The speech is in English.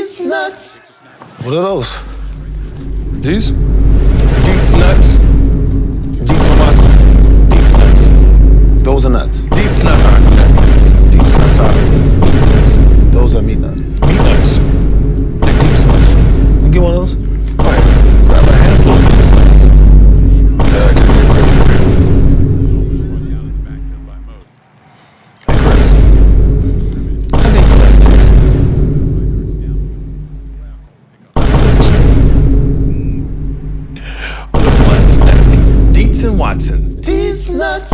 These nuts. What are those? These? Deets nuts. Deets nuts. Deets nuts. Those are nuts. Deets nuts are nuts. Deets nuts are nuts. Those are meat nuts. Meat nuts. They're Deets nuts. You get one of those? Go ahead. Grab a handful of Deets nuts. Hey, Chris. How Deets nuts taste? With a flat snack. Deets and Watson. These nuts.